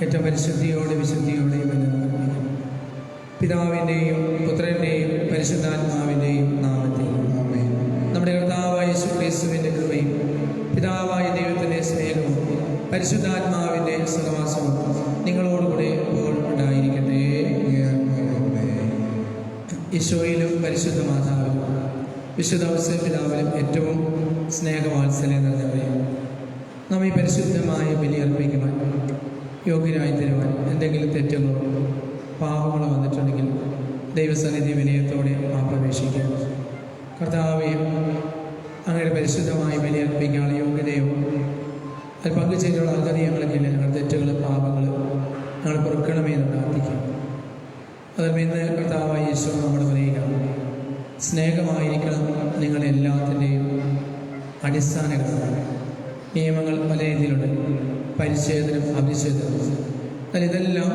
ഏറ്റവും പരിശുദ്ധിയോടെ വിശുദ്ധിയോടെ പിതാവിൻ്റെയും പുത്രൻ്റെയും പരിശുദ്ധാത്മാവിൻ്റെയും നാമത്തിൽ നമ്മുടെ കർത്താവായ യേശു ക്രിസ്തുവിൻ്റെ കൃപയും പിതാവായ ദൈവത്തിൻ്റെ സ്നേഹവും പരിശുദ്ധാത്മാവിൻ്റെ സഹവാസവും നിങ്ങളോടുകൂടെ ഇപ്പോൾ ഉണ്ടായിരിക്കട്ടെ. ഈശോയിലും പരിശുദ്ധ മാതാവിലും വിശുദ്ധ പിതാവിലും ഏറ്റവും സ്നേഹവാത്സല്യം നിറഞ്ഞവരെ, നാം ഈ പരിശുദ്ധമായ ബലി അർപ്പിക്കുവാൻ യോഗ്യരായി തരുവാൻ എന്തെങ്കിലും തെറ്റുകളോ പാപങ്ങളോ വന്നിട്ടുണ്ടെങ്കിൽ ദൈവസന്നിധി വിനയത്തോടെ പ്രവേശിക്കുക. കർത്താവെ, അങ്ങയുടെ പരിശുദ്ധമായി ബലി അർപ്പിക്കാനുള്ള യോഗ്യതയോ അത് പങ്കുചേരുള്ള അർഹത ഞങ്ങൾക്കില്ല. ഞങ്ങളുടെ തെറ്റുകൾ പാപങ്ങൾ ഞങ്ങൾ പൊറുക്കണമേ എന്ന് പ്രാർത്ഥിക്കാം. അതും ഇന്ന് കർത്താവായ യേശു നമ്മൾ പറയുക, സ്നേഹമായിരിക്കണം നിങ്ങളെല്ലാത്തിൻ്റെയും അടിസ്ഥാന ഘടകമാണ്. നിയമങ്ങൾ പല രീതിയിലുണ്ട്, പരിച്ഛേദനം, അഭിച്ഛേദനം. എന്നാൽ ഇതെല്ലാം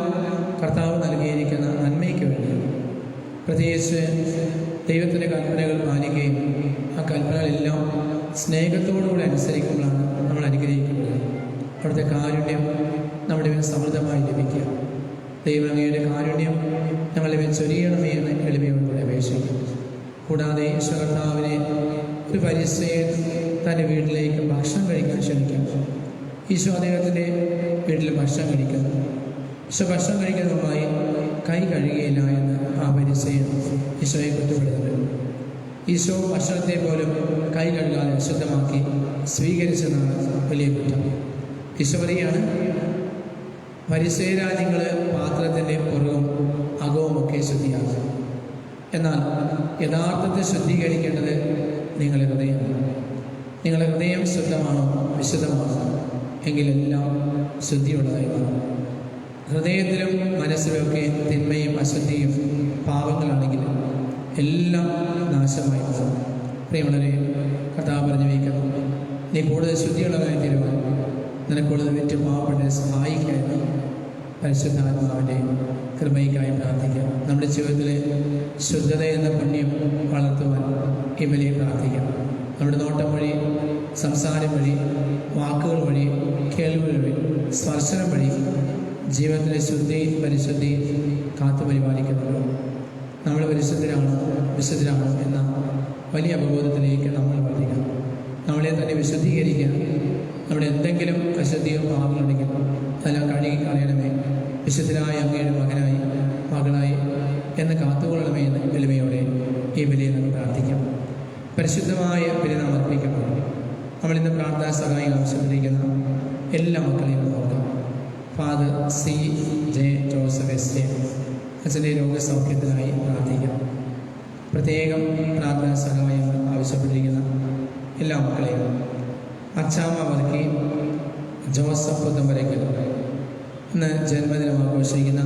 കർത്താവ് നൽകിയിരിക്കുന്ന നന്മയ്ക്ക് വേണ്ടി, പ്രത്യേകിച്ച് ദൈവത്തിൻ്റെ കൽപ്പനകൾ പാലിക്കുകയും ആ കൽപ്പനകളെല്ലാം സ്നേഹത്തോടുകൂടി അനുസരിക്കുമ്പോഴാണ് നമ്മൾ അനുഗ്രഹിക്കുന്നത്. അവിടുത്തെ കാരുണ്യം നമ്മുടെ മേൽ സമൃദ്ധമായി ലഭിക്കുക. ദൈവം അങ്ങയുടെ കാരുണ്യം ഞങ്ങളുടെ മേൽ ചൊരിയണമേ എന്ന് എളിമയോടുകൂടി അപേക്ഷിക്കും. കൂടാതെ കർത്താവിനെ ഒരു പരിസയൻ തൻ്റെ വീട്ടിലേക്ക് ഭക്ഷണം കഴിക്കാൻ ക്ഷണിക്കാം. ഈശോ അദ്ദേഹത്തിൻ്റെ വീട്ടിൽ ഭക്ഷണം കഴിക്കുന്നു. ഈശോ ഭക്ഷണം കഴിക്കുന്നതുമായി കൈ കഴുകിയില്ല എന്ന് ആ പരിസയൻ ഈശോയെ കുറ്റപ്പെടുത്തുന്നു. ഈശോ ഭക്ഷണത്തെ പോലും കൈ കഴുകാതെ ശുദ്ധമാക്കി സ്വീകരിച്ചെന്നാണ് വലിയ കുറ്റം. ഈശോ പറയുകയാണ്, പരിസയരാ നിങ്ങൾ പാത്രത്തിൻ്റെ പുറവും അകവും ഒക്കെ ശുദ്ധിയാക്കുക. എന്നാൽ യഥാർത്ഥത്തിൽ ശുദ്ധീകരിക്കേണ്ടത് നിങ്ങളുടെ ഹൃദയമാണ്. നിങ്ങളുടെ ഹൃദയം ശുദ്ധമാണോ വിശുദ്ധമാണോ എങ്കിലെല്ലാം ശുദ്ധിയുള്ളതായി മാറും. ഹൃദയത്തിലും മനസ്സിലുമൊക്കെ തിന്മയും അശുദ്ധിയും പാപങ്ങളാണെങ്കിൽ എല്ലാം നാശമായി മാറും. പ്രിയമുള്ളവരെ, കർത്താവ് പറഞ്ഞു വയ്ക്കുന്നു, നീ കൂടുതൽ ശുദ്ധിയുള്ളതായി തീരുവാൻ നിനക്ക് കൂടുതൽ വിറ്റ് പാവപ്പെട്ടവരെ സഹായിക്കാമെന്ന് പരിശുദ്ധാത്മാവിൻ്റെ കൃപയ്ക്കായി പ്രാർത്ഥിക്കാം. നമ്മുടെ ജീവിതത്തിലെ ശുദ്ധത എന്ന പുണ്യം വളർത്തുവാൻ ഈ ബലിയെ പ്രാർത്ഥിക്കാം. നമ്മുടെ നോട്ടം വഴി, സംസാരം വഴി, വാക്കുകൾ വഴി, കേൾവികൾ വഴി, സ്പർശനം വഴി ജീവിതത്തിലെ ശുദ്ധി പരിശുദ്ധി കാത്തു പരിപാലിക്കുന്നുള്ളൂ. നമ്മൾ പരിശുദ്ധരാണോ വിശുദ്ധരാണോ എന്ന വലിയ അവബോധത്തിലേക്ക് നമ്മൾ വളരുക. നമ്മളെ തന്നെ വിശുദ്ധീകരിക്കുക. നമ്മുടെ എന്തെങ്കിലും അശുദ്ധിയോ പാപങ്ങളുണ്ടെങ്കിൽ അതെല്ലാം കഴുകി കളയണമേ, വിശുദ്ധരായ അങ്ങയുടെ മകനായി മകളായി എന്ന് കാത്തുകൊള്ളണമേ എന്ന് എളിമയോടെ ഈ ബലിയെ നമുക്ക് പ്രാർത്ഥിക്കാം. പരിശുദ്ധമായ ബലി നാം അർപ്പിക്കുമ്പോൾ നമ്മളിന്ന് പ്രാർത്ഥനാ സഹായം ആവശ്യപ്പെട്ടിരിക്കുന്ന എല്ലാ മക്കളെയും നോക്കാം. Father C J Joseph S അച്ഛൻ്റെ രോഗസൗഖ്യത്തിനായി പ്രാർത്ഥിക്കാം. പ്രത്യേകം പ്രാർത്ഥനാ സഹായങ്ങൾ ആവശ്യപ്പെട്ടിരിക്കുന്ന എല്ലാ മക്കളെയും, അച്ചാമ്മ വർക്കി ജോസഫ് പുത്തമ്പരക്കൽ, ഇന്ന് ജന്മദിനം ആഘോഷിക്കുന്ന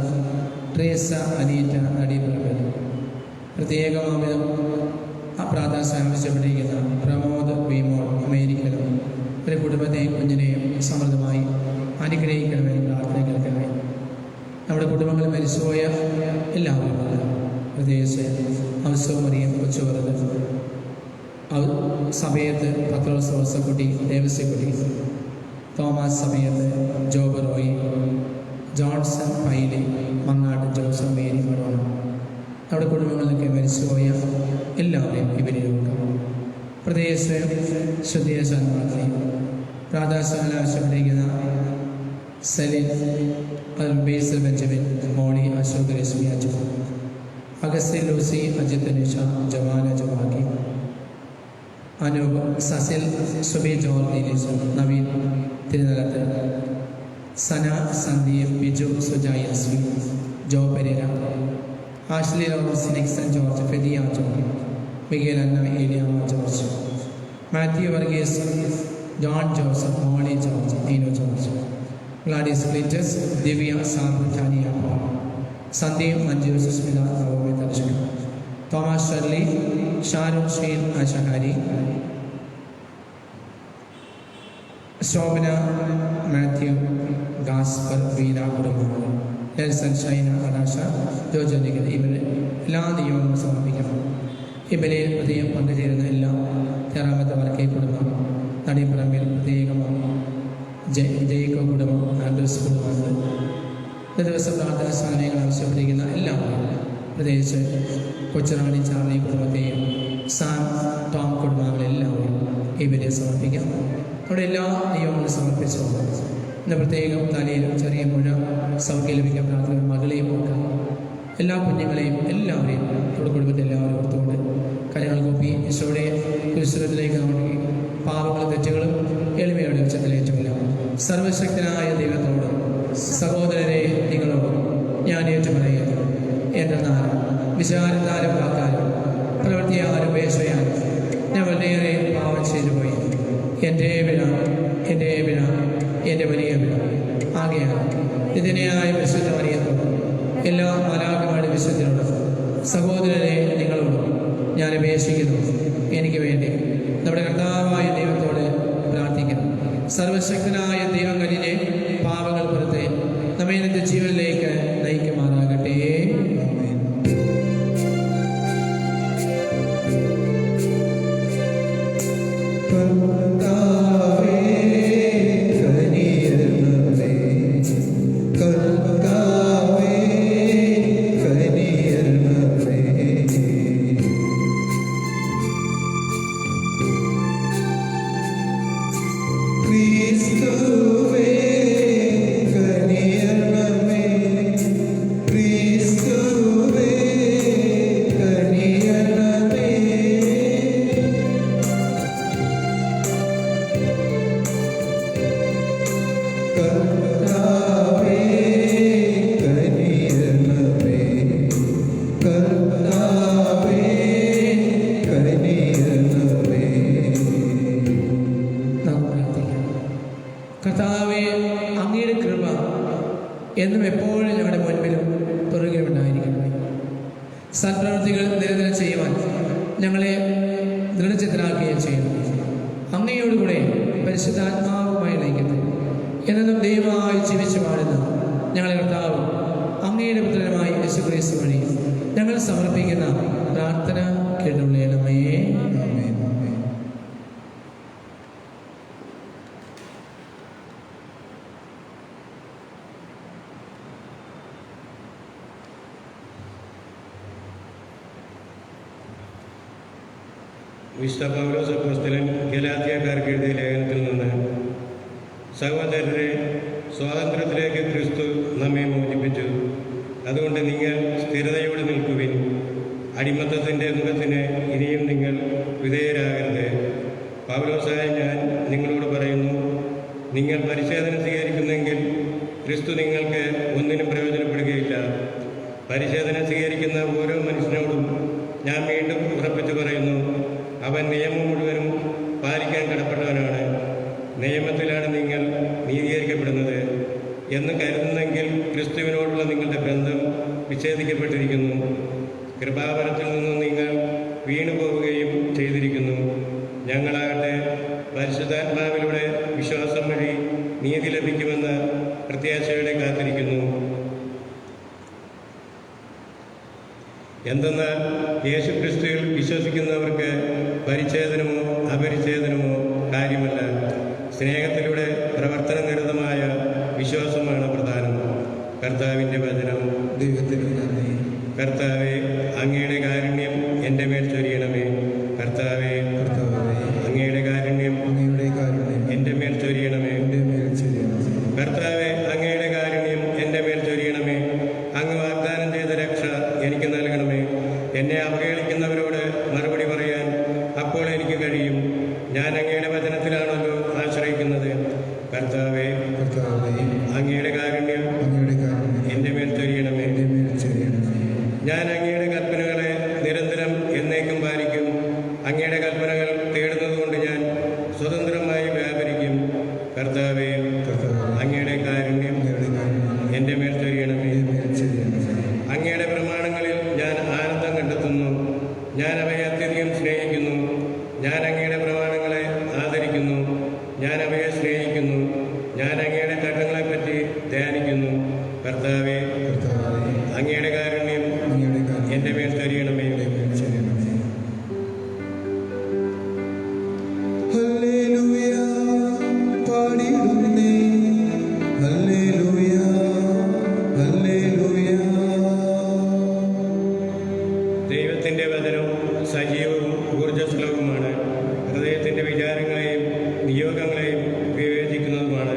ട്രേസ അനീറ്റ അടിപ്പറമ്പൽ, പ്രത്യേകമാവിധം പ്രാർത്ഥന ആവശ്യപ്പെട്ടിരിക്കുന്ന പ്രമോദ് വിമോൾ അമേരിക്കയിലും ഒരു കുടുംബത്തെയും കുഞ്ഞിനെയും സമൃദ്ധമായി അനുഗ്രഹിക്കണമെന്ന് പ്രാർത്ഥനകൾക്കായി നമ്മുടെ കുടുംബങ്ങൾ മരിച്ചുപോയ എല്ലാവരും, പ്രത്യേകിച്ച് ഔസവമറിയം കൊച്ചുവറത്, സമയത്ത് പത്രോസ് റോസക്കുട്ടി, ദേവസ്യക്കുട്ടി, തോമസ് സമയത്ത്, Job Roy, Johnson Paili, Mangattu Joseph, Mary മറോണ, നമ്മുടെ കുടുംബങ്ങളിലൊക്കെ മരിച്ചുപോയ എല്ലാവരെയും ഇവരെ നോക്കാം. പ്രത്യേകിച്ച് ശുദ്ധിയ സന്മാർത്തി പ്രാധാന്യം ആവശ്യപ്പെട്ടിരിക്കുന്ന Celine, Basil Benjamin, Molly, Ashok, Rashmi, Ajith, Augustine, Lucy, Ajith, Nisha, ജവാന, ജവാക്കി, അനൂപ്, സസിൽ, സുബി ജോർജ് ലീസ്, Naveen Thirunalath, Sana, Sandeep, Biju, Sujaya, S, Jo Pereira, Ashley Lawrence, Nixon George, ഫെദിയ George, Miguel Anna, Eliyamma George, Matthew Varghese, John Joseph, Molly George, Neenu George, Gladys Cletus, Divya, Sabu, Tania, Sandeep, Manju, Susmitha, Naomi, Dharshana, Thomas Shirley, Shahrukh, Sheen, ആശഹാരി, Shobhana, Matthew, Gaspar, Veera, കുടുംബങ്ങൾ, Nelson, Shaina, അനാഷ, Jojo Nikhil, ഇവരെ എല്ലാ നിയമങ്ങളും സമർപ്പിക്കണം. ഇവരെ ഹൃദയം പങ്കുചേരുന്ന എല്ലാം തെറാമത്തെ വർക്കേ കുടുംബം, നടിപ്പറമ്പിൽ പ്രത്യേകമാണ്, ജയിക്കോ കുടുംബം, ആൻഡ്രൂസ് കുടുംബങ്ങൾ, ദിവസം പ്രാർത്ഥന സ്ഥാനങ്ങൾ ആവശ്യപ്പെട്ടിരിക്കുന്ന എല്ലാവരും, പ്രത്യേകിച്ച് കൊച്ചുറാണി ചാർലി കുടുംബത്തെയും സാം, ടോം കുടുംബങ്ങളെല്ലാവരും ഇവരെ സമർപ്പിക്കാം. അവിടെ എല്ലാ നിയമങ്ങളും സമർപ്പിച്ചുകൊണ്ട് ഇന്ന് പ്രത്യേകം തലയിലും ചെറിയ മുഴ സൗഖ്യം ലഭിക്കാൻ പ്രാർത്ഥന മകളെയും ഓർക്കാം. എല്ലാ കുഞ്ഞുങ്ങളെയും എല്ലാവരെയും നമ്മുടെ കുടുംബത്തെ എല്ലാവരും ഓർത്തുകൊണ്ട് കരങ്ങൾ കൂപ്പി ഈശോയുടെ കുരിശുരത്തിലേക്ക് നോക്കി പാപങ്ങളും തെറ്റുകളും എളിമയുടെ ഉച്ചത്തിലേറ്റുമില്ല. സർവശക്തനായ ദൈവത്തോട് സഹോദരരെ നിങ്ങളോട് ഞാൻ ഏറ്റുപറയുന്നു, എന്തെന്നാൽ വിചാരത്താലും വാക്കാലും പ്രവൃത്തിയാലും ഉപേക്ഷയാലും ഞാൻ വളരെയേറെ പാപം ചെയ്തു പോയി. എൻ്റെ വിഴ, എൻ്റെ വിഴ, എൻ്റെ വലിയ വിഴ. ആകെയാണ് ഇതിനെയായ വിശുദ്ധ മറിയത്തോടും എല്ലാ മാലാഖമാരുടെ വിശുദ്ധരോടും സഹോദരരെ നിങ്ങളോടും ഞാൻ അപേക്ഷിക്കുന്നു, എനിക്ക് വേണ്ടി നമ്മുടെ കർത്താവായ ദൈവത്തോട് പ്രാർത്ഥിക്കണം. സർവശക്തനായ ദൈവം കഴിഞ്ഞ് പാപങ്ങൾ പുറത്തെ നമ്മെ ഇന്നത്തെ ജീവനിലേക്ക് നയിക്കുമാറാകട്ടെ. കർത്താവേ, അങ്ങയുടെ കൃപ എന്നും എപ്പോഴും ഞങ്ങളുടെ മുൻപിലും പുറകെ ഉണ്ടായിരിക്കണം. സൽപ്രവൃത്തികൾ നിരന്തരം ചെയ്യുവാൻ ഞങ്ങളെ ദൃഢചിത്തരാക്കുകയും ചെയ്യണം. അങ്ങയോടുകൂടെ പരിശുദ്ധാത്മാവുമായി നയിക്കുന്നു എന്നും ദൈവമായി ജീവിച്ചു വാഴുന്ന ഞങ്ങളെ കർത്താവ് അങ്ങയുടെ പുത്രനുമായി യേശുക്രിസ്തു വഴി ഞങ്ങൾ സമർപ്പിക്കുന്ന പ്രാർത്ഥന കേട്ടുള്ളണമേ. വിശുദ്ധ പൗലോസ് അപ്പോസ്തലൻ ഗലാത്യക്കാർക്ക് എഴുതിയ ലേഖനത്തിൽ നിന്ന്, സഹോദരരെ, സ്വാതന്ത്ര്യത്തിലേക്ക് ക്രിസ്തു നമ്മെ മോചിപ്പിച്ചു. അതുകൊണ്ട് നിങ്ങൾ സ്ഥിരതയോടെ നിൽക്കുവിൻ. അടിമത്തത്തിൻ്റെ മുഖത്തിന് ഇനിയും നിങ്ങൾ വിധേയരാകരുത്. പൗലോസായ ഞാൻ നിങ്ങളോട് പറയുന്നു, നിങ്ങൾ പരിച്ഛേദന സ്വീകരിക്കുന്നെങ്കിൽ ക്രിസ്തു നിങ്ങൾക്ക് ഒന്നിനും പ്രയോജനപ്പെടുകയില്ല. പരിച്ഛേദന സ്വീകരിക്കുന്ന ഓരോ മനുഷ്യനോടും ഞാൻ വീണ്ടും ഉറപ്പിച്ചു പറയുന്നു, അവൻ നിയമം മുഴുവനും പാലിക്കാൻ കടപ്പെട്ടവനാണ്. നിയമത്തിലാണ് നിങ്ങൾ നീതീകരിക്കപ്പെടുന്നത് എന്ന് കരുതുന്നെങ്കിൽ ക്രിസ്തുവിനോടുള്ള നിങ്ങളുടെ ബന്ധം വിച്ഛേദിക്കപ്പെട്ടിരിക്കുന്നു. കൃപാവരത്തിൽ നിന്നും നിങ്ങൾ വീണുപോവുകയും ചെയ്തിരിക്കുന്നു. ഞങ്ങളാകട്ടെ പരിശുദ്ധാത്മാവിലൂടെ വിശ്വാസം വഴി നീതി ലഭിക്കുമെന്ന പ്രത്യാശയോടെ കാത്തിരിക്കുന്നു. എന്തെന്നാൽ യേശുക്രിസ്തുവിൽ വിശ്വസിക്കുന്നവർക്ക് പരിച്ഛേദനമോ അപരിച്ഛേദനമോ കാര്യമല്ല. സ്നേഹത്തിലൂടെ പ്രവർത്തനനിരതമായ വിശ്വാസമാണ് പ്രധാനം. കർത്താവിൻ്റെ വചനം. ദൈവത്തിന് നന്ദി. കർത്താവേ, അങ്ങയുടെ കാരുണ്യം എൻ്റെ മേൽ ചൊരിയണമേ. കർത്താവേ, അങ്ങയുടെ കാരുണ്യം എൻ്റെ മേൽ ചൊരിയണമേ. കർത്താവേ, അങ്ങയുടെ കാരുണ്യം എൻ്റെ മേൽ ചൊരിയണമേ. അങ്ങ് വാഗ്ദാനം ചെയ്ത രക്ഷ എനിക്ക് നൽകണമേ. എന്നെ അവഹേളിക്കുന്നവരോട് മറുപടി പറയാൻ അപ്പോൾ എനിക്ക് കഴിയും. കർത്താവേ അങ്ങയുടെ കാരുണ്യം എൻ്റെ മേൽ ചൊരിയണമേ. ഞാൻ അങ്ങയുടെ കൽപ്പനകളെ നിരന്തരം എന്നേക്കും പാലിക്കും. അങ്ങയുടെ കൽപ്പനകൾ തേടുന്നതുകൊണ്ട് ഞാൻ സ്വതന്ത്രമായി വ്യാപരിക്കും. കർത്താവേ അങ്ങയുടെ കാരുണ്യം എൻ്റെ മേൽ ചൊരിയണമേ. അങ്ങയുടെ പ്രമാണങ്ങളിൽ ഞാൻ ആനന്ദം കണ്ടെത്തുന്നു. ഞാൻ അവയെ അത്യധികം സ്നേഹിക്കുന്നു. ഞാൻ അങ്ങയുടെ പ്രമാണങ്ങളെ ആദരിക്കുന്നു. ഞാൻ അവയെ സ്നേഹിക്കുന്നു. ഞാൻ അങ്ങയുടെ ചട്ടങ്ങളെപ്പറ്റി ധ്യാനിക്കുന്നു. കർത്താവേ അങ്ങയുടെ കാരുണ്യം എൻ്റെ മേൽ ചൊരിയണമേ. ദൈവത്തിൻ്റെ വചനം സജീവവും ഊർജ്ജസ്വലവുമാണ്. ഹൃദയത്തിൻ്റെ വിചാരങ്ങളെയും നിയോഗങ്ങളെയും വിവേചിക്കുന്നതുമാണ്.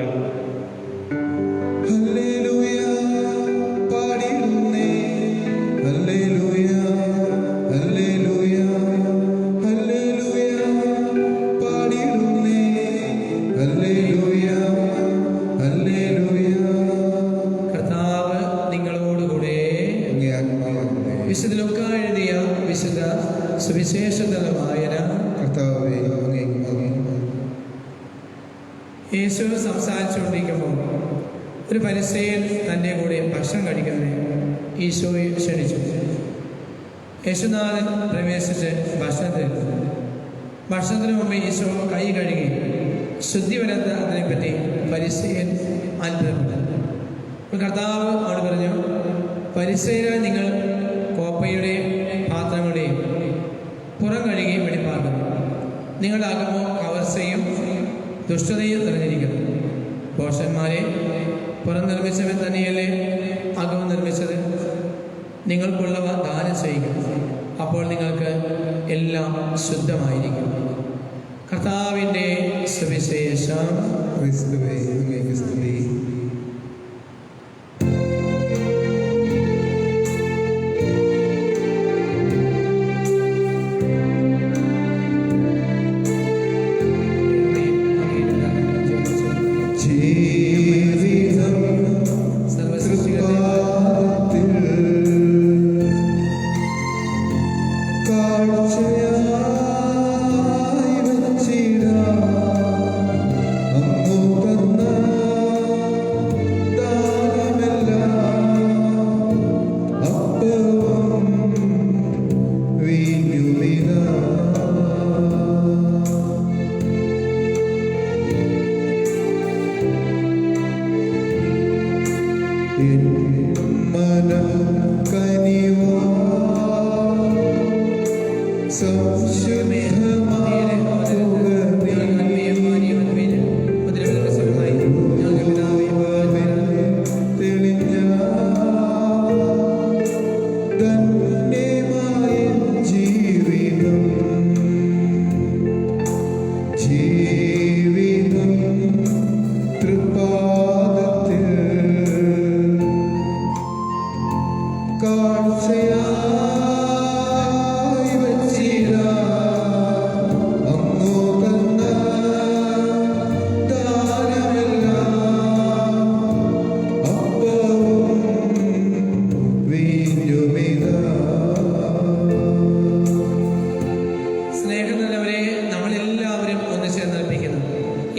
കർത്താവ് നിങ്ങളോടുകൂടെ. വിശുദ്ധ ലൂക്കാ എഴുതിയ വിശുദ്ധ സുവിശേഷത്തിലുള്ള വായന. യേശു സംസാരിച്ചുകൊണ്ടിരിക്കുമ്പോൾ ഒരു പരിസേയൻ തൻ്റെ കൂടെ ഭക്ഷണം കഴിക്കുന്നതിന് ഈശോയെ ക്ഷണിച്ചു. യേശുനാഥൻ പ്രവേശിച്ച് ഭക്ഷണത്തിന് മുമ്പ് ഈശോ കൈ കഴുകി ശുദ്ധി വരുന്നതിനെപ്പറ്റി പരിസേയൻ അത്ഭുതപ്പെട്ടു. അപ്പോൾ കർത്താവ് അവിടെ പറഞ്ഞു, പരിസേയരായി നിങ്ങൾ കോപ്പയുടെയും പാത്രങ്ങളുടെയും പുറം കഴുകി വെടിപ്പാക്കുന്നു. നിങ്ങളുടെ അകമോ കവർച്ചയും ദുഷ്ടതയും നിറഞ്ഞിരിക്കുന്നു. പോഷന്മാരെ പുറം നിർമ്മിച്ചവൻ തന്നെയല്ലേ അകവും നിർമ്മിച്ചത്? നിങ്ങൾക്കുള്ളവ ദാനം ചെയ്യുക, അപ്പോൾ നിങ്ങൾക്ക് എല്ലാം ശുദ്ധമായിരിക്കും. കർത്താവിൻ്റെ സുവിശേഷം.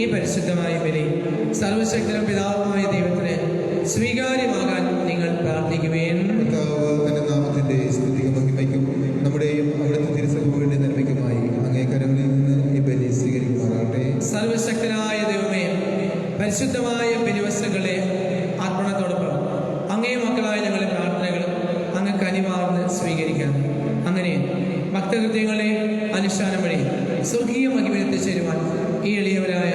ഈ പരിശുദ്ധമായ ബലി സർവശക്തനും പിതാവുമായ ദൈവത്തിന് സ്വീകാര്യമാകാൻ നിങ്ങൾ പ്രാർത്ഥിക്കുവേൻ. നാമത്തിന്റെ സ്തുതിക്കും മഹിമയ്ക്കും നമ്മുടെയും അവിടുത്തെ തിരുസഭയുടെ നന്മയ്ക്കുമായി അങ്ങേ കരങ്ങളിൽ നിന്ന് ഈ ബലി സ്വീകരിക്കുമാറാകട്ടെ. സർവശക്തനായ ദൈവമേ, പരിശുദ്ധമായ ബലിവസ്തുക്കളെ അർപ്പണത്തോടൊപ്പം അങ്ങേ മക്കളായ ഞങ്ങളുടെ പ്രാർത്ഥനകളും അങ്ങ് കനിവാർന്ന് സ്വീകരിക്കണം. അങ്ങനെ ഭക്തകൃത്യങ്ങളെ അനുഷ്ഠാനം വഴി സ്വർഗീയ മഹിമയെത്തിച്ചേരുവാൻ ഈ എളിയവരായ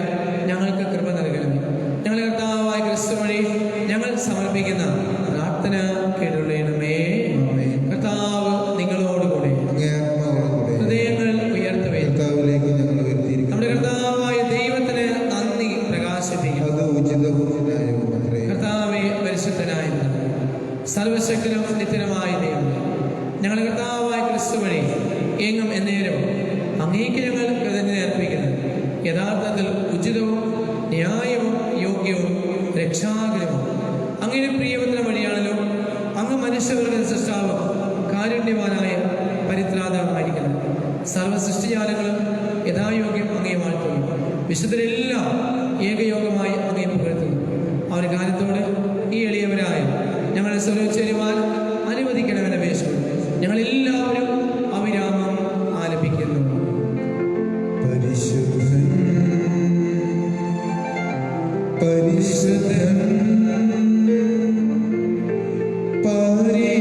ഞങ്ങൾക്ക് കൃപ നൽകണം. ഞങ്ങളുടെ കർത്താവായ ക്രിസ്തു വഴി ഞങ്ങൾ സമർപ്പിക്കുന്ന പ്രാർത്ഥന കേട്ടുള്ളണമേ. കർത്താവ് നിങ്ങളോടുകൂടെ. ഹൃദയങ്ങൾ ഉയർത്തവേ. നമ്മുടെ കർത്താവായ ദൈവത്തിന് നന്ദി പ്രകാശിപ്പിക്കും. കർത്താവെ പരിശുദ്ധനായ സർവശക്തനും നിത്യനുമായ ദൈവം, ഞങ്ങളുടെ കർത്താവായ ക്രിസ്തു വഴി എങ്ങും എന്നേരം അങ്ങേക്ക് ഞങ്ങൾ കൃതജ്ഞത അർപ്പിക്കുന്നു. യഥാർത്ഥത്തിൽ ഉചിതവും ന്യായവും രക്ഷാകരമാണ്. അങ്ങയുടെ പ്രിയവചന വഴിയാണല്ലോ അങ്ങ് മനുഷ്യവർഗ സൃഷ്ടാവ് കാരുണ്യവാനായ പരിത്രാതാവായിരിക്കുന്നത്. സർവ്വ സൃഷ്ടിജാലങ്ങളും യഥായോഗ്യം അങ്ങയെ വാഴ്ത്തുന്നു. വിശുദ്ധരെല്ലാം ഏകയോഗമായി അങ്ങയെ പുകഴ്ത്തുന്നു. ആ ഒരു കാര്യത്തോട് ഈ എളിയവരായ ഞങ്ങളെ സ്വരൂപേരുവാൻ അനുവദിക്കണമെന്ന് അപേക്ഷിക്കുന്നു. ഞങ്ങളെല്ലാവരും അവിരാമം ആലപിക്കുന്നു. പരിശുദ്ധൻ പരിശുദ്ധൻ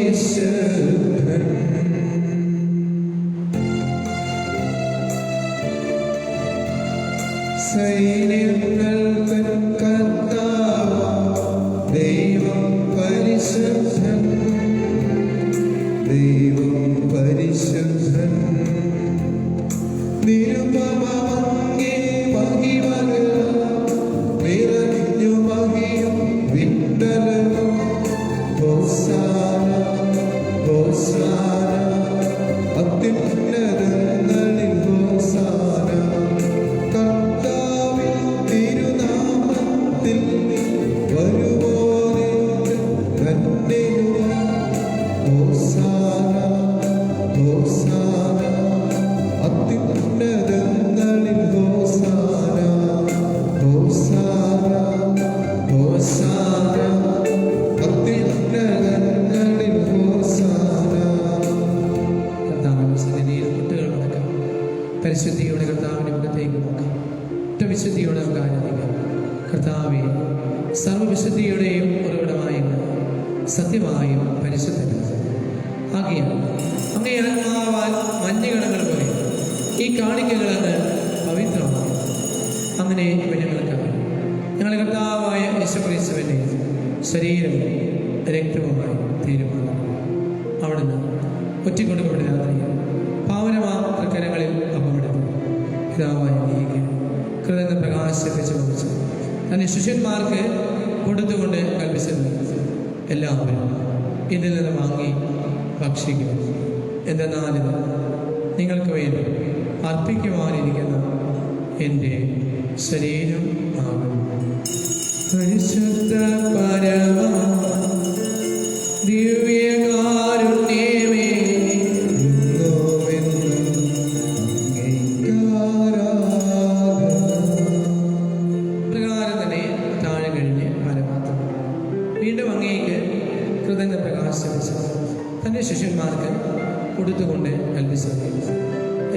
പരിശുദ്ധൻ സൈന്യങ്ങൾ തൻ കർത്താവ് ദൈവം പരിശുദ്ധൻ ദൈവം പരിശുദ്ധൻ നിരുപമങ്ങേ മഹിമകൾ നിറഞ്ഞു മഹിയും വിണ്ടലോ ഹോസാന ഹോസാന അത്യുന്നതങ്ങളിൽ ഹോസാന കർത്താവിൻ തിരുനാമത്തിൽ വരുവോനെ ധന്യനുമാ ഹോസാന ഹോസാന അത്യുന്നതങ്ങളിൽ ഹോസാന ഹോസാന ഹോസാന അത്യുന്നതങ്ങളിൽ ഹോസാന. കർത്താവിന്റെ സന്നിധിയിൽ മുട്ടുകൾ മടക്കാം. പരിശുദ്ധിയോടെ കർത്താവിന്റെ മുഖത്തേക്ക് നോക്കാം. വിശുദ്ധിയോടെ നമുക്ക് ആരാധിക്കാം. കർത്താവെ, സർവ്വവിശുദ്ധിയുടെയും ഉറവിടമായ സത്യമായും പരിശുദ്ധനാണ്. ആകയാൽ അങ്ങേ ആത്മാവാൽ മഞ്ഞുകണങ്ങൾ പോലെ ഈ കാണിക്കകളെന്ന് പവിത്രമാണ്. അങ്ങനെ ഞങ്ങൾക്കാണ് ഞങ്ങളുടെ കർത്താവായ യേശുക്രിസ്തുവിന്റെ ശരീരവും രക്തവുമായി തീരുമാനം. അവിടുന്ന് ഒറ്റിക്കൊടുക്കപ്പെട്ട രാത്രി പാവനമാ തൃക്കരങ്ങളിൽ അപ്പമെടുത്തു പിതാവായ നീക്ക് കൃതജ്ഞ പ്രകാശിപ്പിച്ച് വഹിച്ചു തന്റെ ശിഷ്യന്മാർക്ക് കൊടുത്തുകൊണ്ട് കൽപ്പിച്ചിരുന്നു. എല്ലാവരും ഇതിൽ നിന്ന് വാങ്ങി ഭക്ഷിക്കും. എന്തെന്നാൽ ഇത് നിങ്ങൾക്ക് വേണ്ടി അർപ്പിക്കുവാനിരിക്കുന്ന എൻ്റെ ശരീരം ആകും. പരിശുദ്ധ പരമ ദിവ്യകാരുണ്യമേ പ്രകാരം തന്നെ താഴെ കഴിഞ്ഞ് പരമാത്മ വീണ്ടും അങ്ങേക്ക് കൃതജ്ഞ പ്രകാശിപ്പിച്ചു തൻ്റെ ശിഷ്യന്മാർക്ക് കൊടുത്തുകൊണ്ട് കൽപ്പിച്ചു.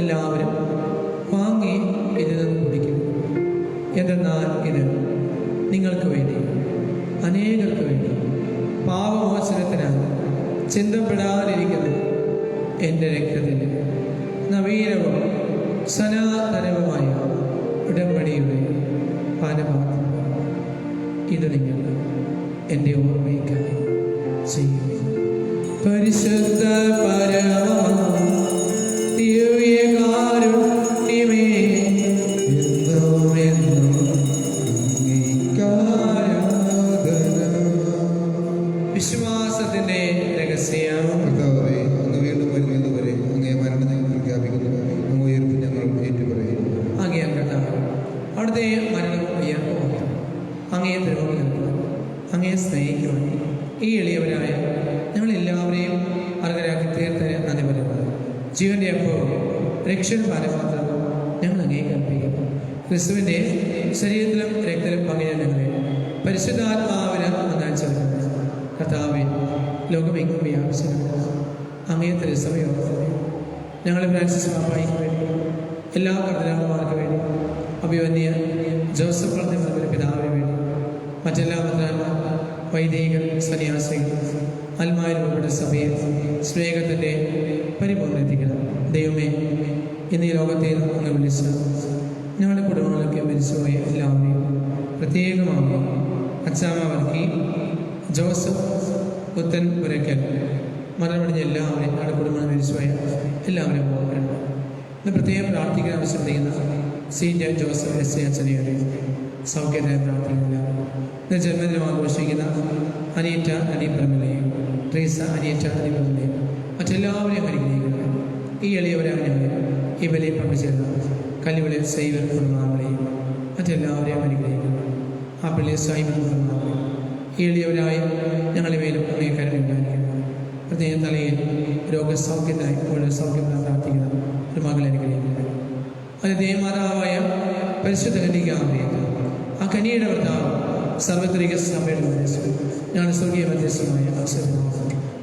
എല്ലാവരും വാങ്ങി ഇതിൽ നിന്ന് കുടിക്കും. എന്തെന്നാൽ ഇത് നിങ്ങൾക്ക് വേണ്ടി അനേകർക്ക് വേണ്ടി പാപമോചനത്തിനായി ചിന്തപ്പെടാതിരിക്കുന്ന എൻ്റെ രക്തത്തിൻ്റെ നവീനവും സനാതനവുമായ ഉടമ്പടിയുടെ പാനപാത്രം. ഇത് നിങ്ങൾ എൻ്റെ ഓർമ്മയ്ക്കായി ചെയ്യുക. പരിശുദ്ധ പരമ ദിവ്യകാരുണ്യമേ വിശ്വാസത്തിന്റെ രഹസ്യം. കർത്താവേ, അങ്ങ് വീണ്ടും വരുന്നതുവരെ അങ്ങേ മരണം ഞങ്ങൾ പ്രഖ്യാപിക്കുന്നു. അങ്ങ് ഉയർപ്പ് ഞങ്ങൾ ഏറ്റുപറയും. അങ്ങേ കർത്താവ് അവിടുത്തെ മരണവും ഉയർപ്പും അങ്ങയെ തിരുവോണിക്കുന്നു. അങ്ങയെ സ്നേഹിക്കുവാൻ ഈ എളിയവരായ ഞങ്ങളെല്ലാവരെയും അർഹരാക്കി തീർത്തതിന് നന്ദി പറയുന്നത്. ജീവന്റെ അപ്പവും രക്ഷയുടെ പാനപാത്രം ഞങ്ങൾ അങ്ങേ കൽപ്പിക്കുന്നു. ക്രിസ്തുവിൻ്റെ ശരീരത്തിലും രക്തത്തിലും പങ്കിയ ഞങ്ങളെ പരിശുദ്ധാത്മാവിന് ഒന്നാൻ ചേർക്കുന്നത്. കർത്താവെ, ലോകമെങ്ങും വ്യാപിച്ചിട്ടുണ്ട് അങ്ങേ തിരുസഭയോർത്തത്. ഞങ്ങളെ ഫ്രാൻസിസ് പാപ്പായ്ക്ക് വേണ്ടി, എല്ലാ കർദിനാളന്മാർക്ക് വേണ്ടി, അഭിവന്യ ജോസഫ് പ്രതിമയുടെ പിതാവിന് വേണ്ടി, മറ്റെല്ലാ ഭദ്രാന്മാർ, വൈദികർ, സന്യാസികൾ, അൽമാരിൽ ഉൾപ്പെട്ട സഭയെ സ്നേഹത്തിൻ്റെ പരിപൂർണ്ണെത്തിക്കണം. ദൈവമേ, ഇന്ന് ഈ ലോകത്തെ അങ്ങ് വിളിച്ച് ഞങ്ങളുടെ കുടുംബങ്ങളൊക്കെ മരിച്ചുപോയ എല്ലാവരെയും പ്രത്യേകമായി അച്ചാമ്മ വർക്കി, ജോസഫ് പുത്തൻ പുരയ്ക്കൽ, മരണമടിഞ്ഞ എല്ലാവരെയും ഞങ്ങളുടെ കുടുംബങ്ങൾ മരിച്ചുപോയ എല്ലാവരെയും ഓർക്കണം. ഇന്ന് പ്രത്യേകം പ്രാർത്ഥിക്കാൻ ആവശ്യപ്പെടുന്ന സീൻ്റെ ജോസഫ് എസ് അച്ഛനെയുടെ സൗഖ്യത്തെ പ്രാർത്ഥനയില്ല. ഇന്ന് ജന്മദിനം ആഘോഷിക്കുന്ന അനീറ്റ അനിപ്പറമ്പിലെയും ട്രീസ അനീറ്റ അനിപ്പറമ്പിലെയും മറ്റെല്ലാവരെയും അനുഗ്രഹിക്കണം. ഈ എളിയവരാണ് ഞങ്ങൾ ഈ ബലിയിൽ പങ്കുചേർന്ന കല്ലുവിളി സൈവർ കുടുംബാംഗങ്ങളെയും മറ്റെല്ലാവരെയും അനുഗ്രഹിക്കണം. ആ പള്ളിയെ സൈവർ കുടുംബാംഗങ്ങളെയും എളിയവരായി ഞങ്ങളെ മേലും അങ്ങേ കരുണയുണ്ടായിരിക്കുന്നു. പ്രത്യേകം തലയിൽ രോഗസൗഖ്യത്തിനായി ഓരോ സൗഖ്യം പ്രാർത്ഥിക്കുന്ന ഒരു മകളെ അനുഗ്രഹിക്കുന്നു. അത് ദേവമാതാവായ പരിശുദ്ധ കന്യകാമറിയത്തിൽ ആ കന്യയുടെ ഭർത്താവ് സർവത്രിക സഭയുടെ മധ്യസ്ഥൻ ഞങ്ങളുടെ സ്വർഗീയ മധ്യസ്ഥമായ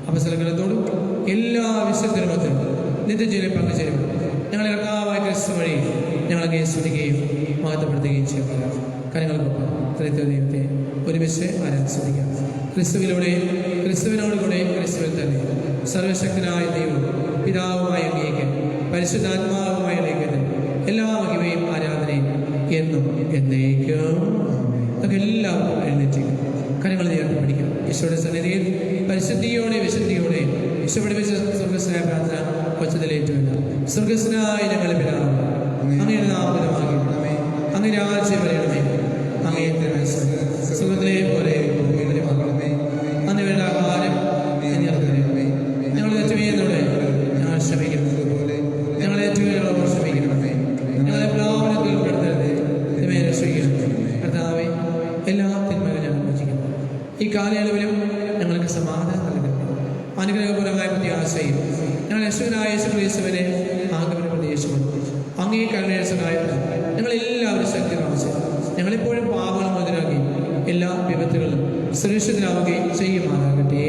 അപസരങ്ങളത്തോടും എല്ലാ വിശുദ്ധരുമത്തും നിത്യജീവനെ പങ്കുചേരുമ്പോൾ ഞങ്ങളെ കർത്താവായ ക്രിസ്തു വഴി ഞങ്ങളെ സ്തുതിക്കുകയും മഹത്വപ്പെടുത്തുകയും ചെയ്യുക. കാര്യങ്ങൾക്കൊപ്പം ത്രിത്വ ദൈവത്തെ ഒരുമിച്ച് ആരാധിക്കാം. ക്രിസ്തുവിനോടുകൂടെ ക്രിസ്തുവിൽ തന്നെ സർവശക്തനായ ദൈവം പിതാവുമായ അങ്ങേക്ക് പരിശുദ്ധാത്മാവുമായ ലേഖനം എല്ലാ മഹിമയും ആരാധനയും എന്നും എന്നേക്കും. നമുക്ക് എല്ലാവർക്കും എഴുന്നേറ്റിരിക്കും. കാര്യങ്ങൾ നേരിട്ട് പഠിക്കാം. ഈശോയുടെ സന്നിധിയിൽ പരിശുദ്ധിയോടെ വിശുദ്ധിയോടെ ഈശോ പഠിപ്പിച്ച സ്വർഗസ്നായ പ്രാർത്ഥന കൊച്ചതിലേറ്റുമില്ല. സ്വർഗസ്നായ ഞങ്ങളുടെ പിതാവ്, അങ്ങയുടെ നാമകരമാകണമേ, അങ്ങ് രാജ്യം വരണമേ, അങ്ങേ സുഖത്തിലെ പോലെ ഭൂമിയിലുമാകണമേ. അന്ന് വേണ്ട ആഹാരം തരണമേ. ഞങ്ങൾ തെറ്റുകയെന്നോടെ ഞങ്ങൾ ക്ഷമിക്കുന്നത് പോലെ ഞങ്ങളെ തെറ്റുകളോട് ക്ഷമിക്കണമേ. ഞങ്ങളെ പ്ലാവനത്തിൽ ഉൾപ്പെടുത്തരുത്, തിന്മയെ രക്ഷിക്കണം. കർത്താവേ, എല്ലാ തിന്മകളും ഞങ്ങൾ മോചിക്കുന്നു. ഈ കാലയളവിലും ഞങ്ങൾക്ക് സമാധാനം നൽകണം. അനുഗ്രഹപരമായ പ്രത്യാശയും ഞങ്ങൾ യേശുവിനായ യേശുക്രിസ്തുവിനെ ആഗമന പ്രതീക്ഷകളും അങ്ങേ കരുണയുടെ സഹായത്താൽ ഞങ്ങളെല്ലാവരും ശക്തി പ്രാപിച്ച് ഞങ്ങളെപ്പോഴും പാപങ്ങൾ മുതലാക്കി എല്ലാ വിപത്തുകളും സുരക്ഷിതരാവുകയും ചെയ്യുമാറാകട്ടെ.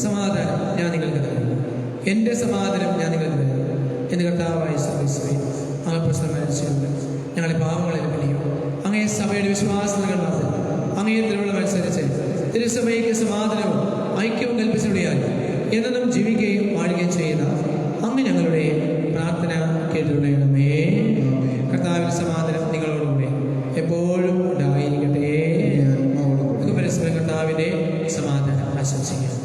സമാധാനം ഞാൻ നിങ്ങൾക്ക് തരുന്നു, എൻ്റെ സമാധാനം ഞാൻ നിങ്ങൾക്ക് തരുന്നു എന്ന് കർത്താവായ യേശുക്രിസ്തുവേ അങ്ങ് പ്രസംഗിച്ചുകൊണ്ട് ഞങ്ങളെ പാപങ്ങളിൽ പിടിയും അങ്ങേ സഭയുടെ വിശ്വാസങ്ങൾ അങ്ങേ തിരുവള്ളമനുസരിച്ച് തിരുസഭയ്ക്ക് സമാധാനവും ഐക്യവും കൽപ്പിച്ചുകൊണ്ടിയാൽ എന്നും ജീവിക്കുകയും വാഴുകയും ചെയ്യുന്ന അങ്ങ് ഞങ്ങളുടെ പ്രാർത്ഥന കേട്ടുകൊള്ളണമേ. കർത്താവിന്റെ സമാധാനം നിങ്ങളോടുകൂടെ എപ്പോഴും ഉണ്ടായിരിക്കട്ടെ. നമുക്ക് പരസ്പരം കർത്താവിന്റെ സമാധാനം ആശംസിക്കാം.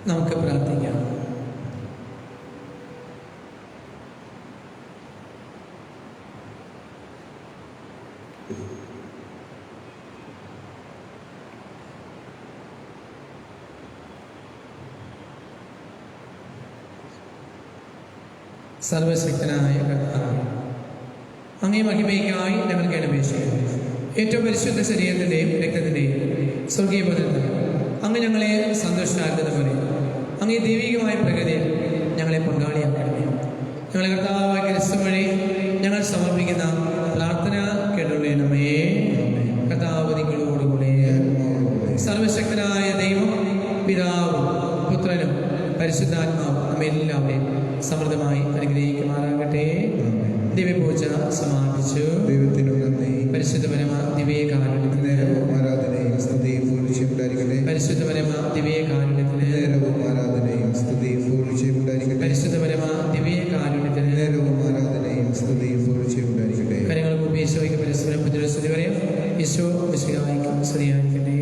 നമുക്ക് പ്രാർത്ഥിക്കാം. സർവശക്തനായ കർത്താവേ, അങ്ങേ മഹിമയ്ക്കായി ഞങ്ങൾക്ക് അപേക്ഷിക്കുന്നു. ഏറ്റവും പരിശുദ്ധ ശരീരത്തിൻ്റെയും രക്തത്തിൻ്റെയും സ്വർഗീയ പദത്തിൽ അങ്ങ് ഞങ്ങളെ സന്തോഷമാക്കുന്നത് പോലെ അങ്ങേ ദൈവികമായ പ്രകൃതിയിൽ ഞങ്ങളെ പങ്കാളിയാക്കണമേ. ഞങ്ങളെ കർത്താവായ ക്രിസ്തു വഴി ഞങ്ങൾ സമർപ്പിക്കുന്ന പ്രാർത്ഥന കേട്ടുകൊള്ളണമേ. കർത്താവ് നിങ്ങളോടുകൂടെ. സർവശക്തനായ ദൈവം പിതാവും പുത്രനും പരിശുദ്ധാത്മാവും നമ്മെല്ലാവരെയും സമൃദ്ധമായി അനുഗ്രഹിക്കുമാറാകട്ടെ. ദിവ്യപൂജ സമാപിച്ചു. പരിശുദ്ധ പരമ ദിവ്യകാരുണ്യത്തിന് ആരാധനയും സ്തുതിയും പൂർണ്ണയും ഉണ്ടായിരിക്കട്ടെ. പരിശുദ്ധ പരമ ദിവ്യകാരുണ്യത്തിന് ആരാധനയും സ്തുതിയും പൂർണ്ണയും ഉണ്ടായിരിക്കട്ടെ. പരിശുദ്ധ പരമ ദിവ്യകാരുണ്യത്തിന് ആരാധനയും സ്തുതിയും പൂർണ്ണയും ഉണ്ടായിരിക്കട്ടെ. കാര്യങ്ങൾ ഉപയോഗിച്ച് പരസ്പരം സ്തുതി പറയാം. ഈശോ മിശിഹായ്ക്കും സ്തുതിയായിരിക്കട്ടെ.